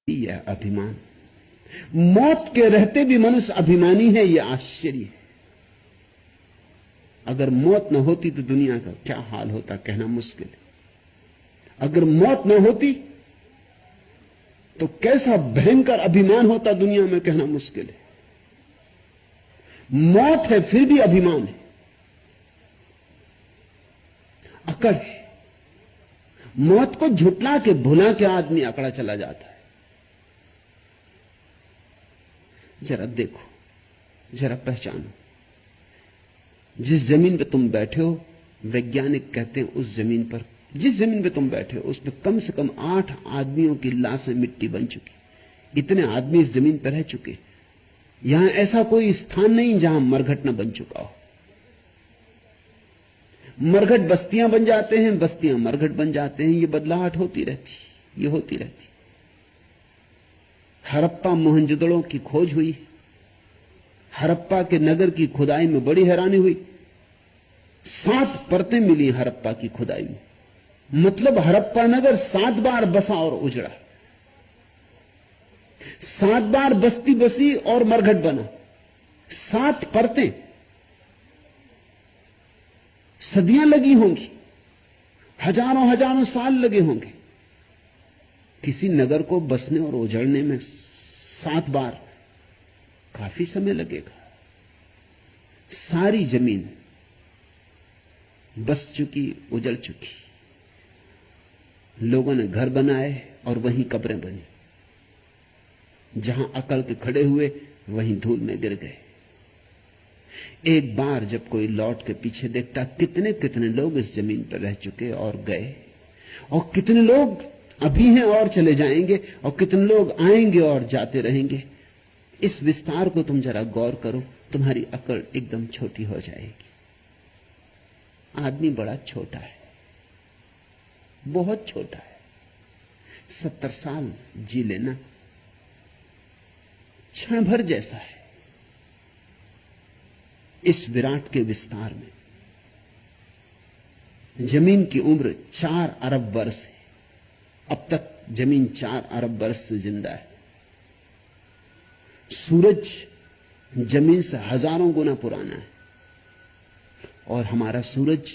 यह अभिमान, मौत के रहते भी मनुष्य अभिमानी है, यह आश्चर्य है। अगर मौत न होती तो दुनिया का क्या हाल होता कहना मुश्किल है। अगर मौत न होती तो कैसा भयंकर अभिमान होता दुनिया में कहना मुश्किल है। मौत है फिर भी अभिमान है, अकड़ है। मौत को झुटला के भुला के आदमी अकड़ा चला जाता है। जरा देखो, जरा पहचानो, जिस जमीन पे तुम बैठे हो, वैज्ञानिक कहते हैं उस जमीन पर, जिस जमीन पे तुम बैठे हो उस पर कम से कम 8 आदमियों की लाशें मिट्टी बन चुकी। इतने आदमी इस जमीन पर रह चुके। यहां ऐसा कोई स्थान नहीं जहां मरघट न बन चुका हो। मरघट बस्तियां बन जाते हैं, बस्तियां मरघट बन जाते हैं। ये बदलाहट होती रहती, ये होती रहती। हड़प्पा मोहनजोदड़ो की खोज हुई। हड़प्पा के नगर की खुदाई में बड़ी हैरानी हुई। 7 परतें मिली हड़प्पा की खुदाई में। मतलब हड़प्पा नगर 7 बार बसा और उजड़ा। 7 बार बस्ती बसी और मरघट बना। 7 परतें, सदियां लगी होंगी, हजारों हजारों साल लगे होंगे। किसी नगर को बसने और उजड़ने में 7 बार काफी समय लगेगा। सारी जमीन बस चुकी, उजड़ चुकी। लोगों ने घर बनाए और वहीं कब्रें बनी। जहां अकड़ के खड़े हुए वहीं धूल में गिर गए। एक बार जब कोई लौट के पीछे देखता, कितने कितने लोग इस जमीन पर रह चुके और गए, और कितने लोग अभी हैं और चले जाएंगे, और कितने लोग आएंगे और जाते रहेंगे। इस विस्तार को तुम जरा गौर करो, तुम्हारी अकड़ एकदम छोटी हो जाएगी। आदमी बड़ा छोटा है, बहुत छोटा है। 70 साल जी लेना क्षण भर जैसा है। इस विराट के विस्तार में जमीन की उम्र 4 अरब वर्ष है। अब तक जमीन 4 अरब वर्ष से जिंदा है। सूरज जमीन से हजारों गुना पुराना है, और हमारा सूरज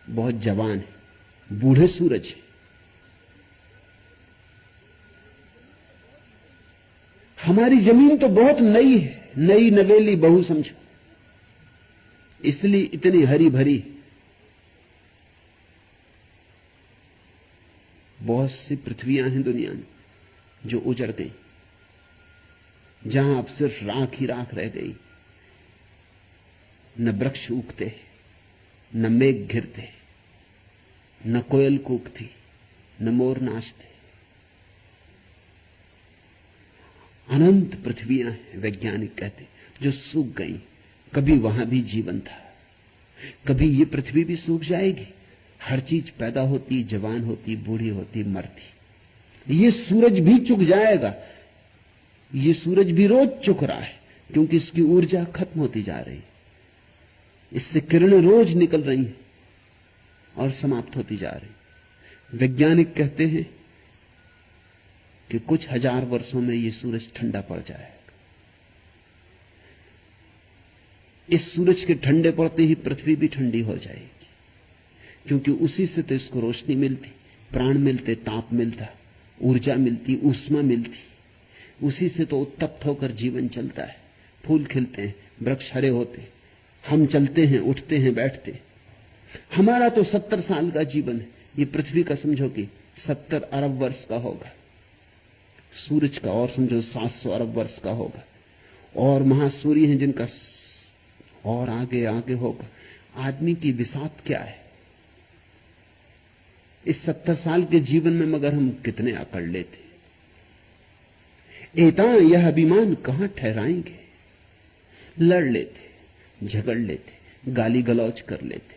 बहुत जवान है, बूढ़े सूरज है। हमारी जमीन तो बहुत नई है, नई नवेली बहू समझो, इसलिए इतनी हरी भरी। बहुत सी पृथ्वियां हैं दुनिया में जो उजड़ गई, जहां अब सिर्फ राख ही राख रह गई। न वृक्ष उगते, न मेघ घिरते, न कोयल कूकती, न मोर नाचते। अनंत पृथ्वियां हैं, वैज्ञानिक कहते, जो सूख गई। कभी वहां भी जीवन था, कभी ये पृथ्वी भी सूख जाएगी। हर चीज पैदा होती, जवान होती, बूढ़ी होती, मरती। ये सूरज भी चुक जाएगा। ये सूरज भी रोज चुक रहा है, क्योंकि इसकी ऊर्जा खत्म होती जा रही। इससे किरणें रोज निकल रही हैं और समाप्त होती जा रही। वैज्ञानिक कहते हैं कि कुछ हजार वर्षों में यह सूरज ठंडा पड़ जाएगा। इस सूरज के ठंडे पड़ते ही पृथ्वी भी ठंडी हो जाएगी, क्योंकि उसी से तो इसको रोशनी मिलती, प्राण मिलते, ताप मिलता, ऊर्जा मिलती, ऊष्मा मिलती। उसी से तो उत्तप्त होकर जीवन चलता है। फूल खिलते हैं, वृक्ष हरे होते, हम चलते हैं, उठते हैं, बैठते। हमारा तो 70 साल का जीवन है। ये पृथ्वी का समझो कि 70 अरब वर्ष का होगा, सूरज का और समझो 700 अरब वर्ष का होगा, और महासूर्य हैं जिनका और आगे आगे होगा। आदमी की विसात क्या है इस 70 साल के जीवन में, मगर हम कितने अकड़ लेते। एता यह अभिमान कहां ठहराएंगे। लड़ लेते, झगड़ लेते, गाली गलौज कर लेते,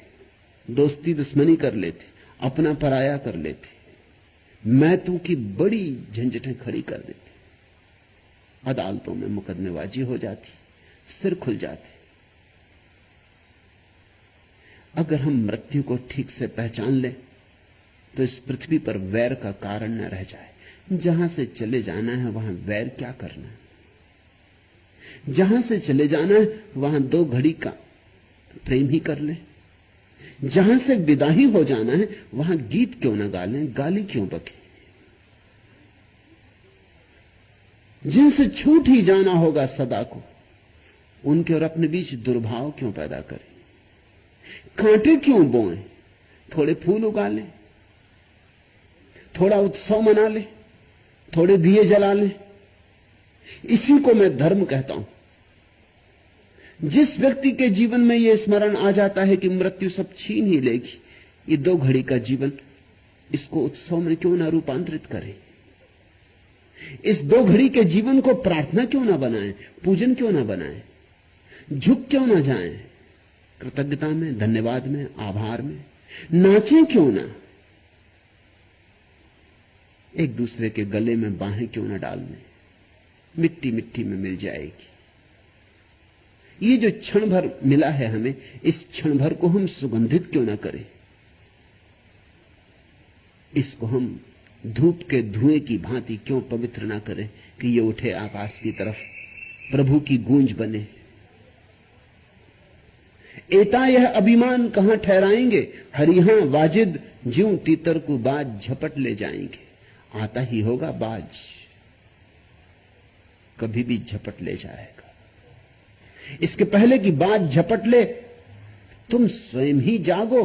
दोस्ती दुश्मनी कर लेते, अपना पराया कर लेते, मैं तू की बड़ी झंझटें खड़ी कर देते। अदालतों में मुकदमेबाजी हो जाती, सिर खुल जाते। अगर हम मृत्यु को ठीक से पहचान लें तो इस पृथ्वी पर वैर का कारण न रह जाए। जहां से चले जाना है वहां वैर क्या करना है। जहां से चले जाना है वहां 2 घड़ी का प्रेम ही कर ले। जहां से विदा ही हो जाना है वहां गीत क्यों ना गा लें, गाली क्यों बके। जिनसे छूट ही जाना होगा सदा को, उनके और अपने बीच दुर्भाव क्यों पैदा करें। कांटे क्यों बोएं, थोड़े फूल उगा लें, थोड़ा उत्सव मना लें, थोड़े दिए जला लें। इसी को मैं धर्म कहता हूं। जिस व्यक्ति के जीवन में यह स्मरण आ जाता है कि मृत्यु सब छीन ही लेगी, ये 2 घड़ी का जीवन, इसको उत्सव में क्यों ना रूपांतरित करें। इस 2 घड़ी के जीवन को प्रार्थना क्यों ना बनाएं, पूजन क्यों ना बनाएं, झुक क्यों ना जाएं, कृतज्ञता में, धन्यवाद में, आभार में नाचें क्यों ना, एक दूसरे के गले में बाहें क्यों ना डाल लें, मिट्टी मिट्टी में मिल जाएगी। ये जो क्षण भर मिला है हमें, इस क्षण भर को हम सुगंधित क्यों ना करें। इसको हम धूप के धुएं की भांति क्यों पवित्र ना करें कि ये उठे आकाश की तरफ, प्रभु की गूंज बने। एता यह अभिमान कहां ठहराएंगे, हरिहां वाजिद ज्यों तीतर को बाज झपट ले जाएंगे। आता ही होगा बाज, कभी भी झपट ले जाएगा। इसके पहले कि बाज झपट ले, तुम स्वयं ही जागो।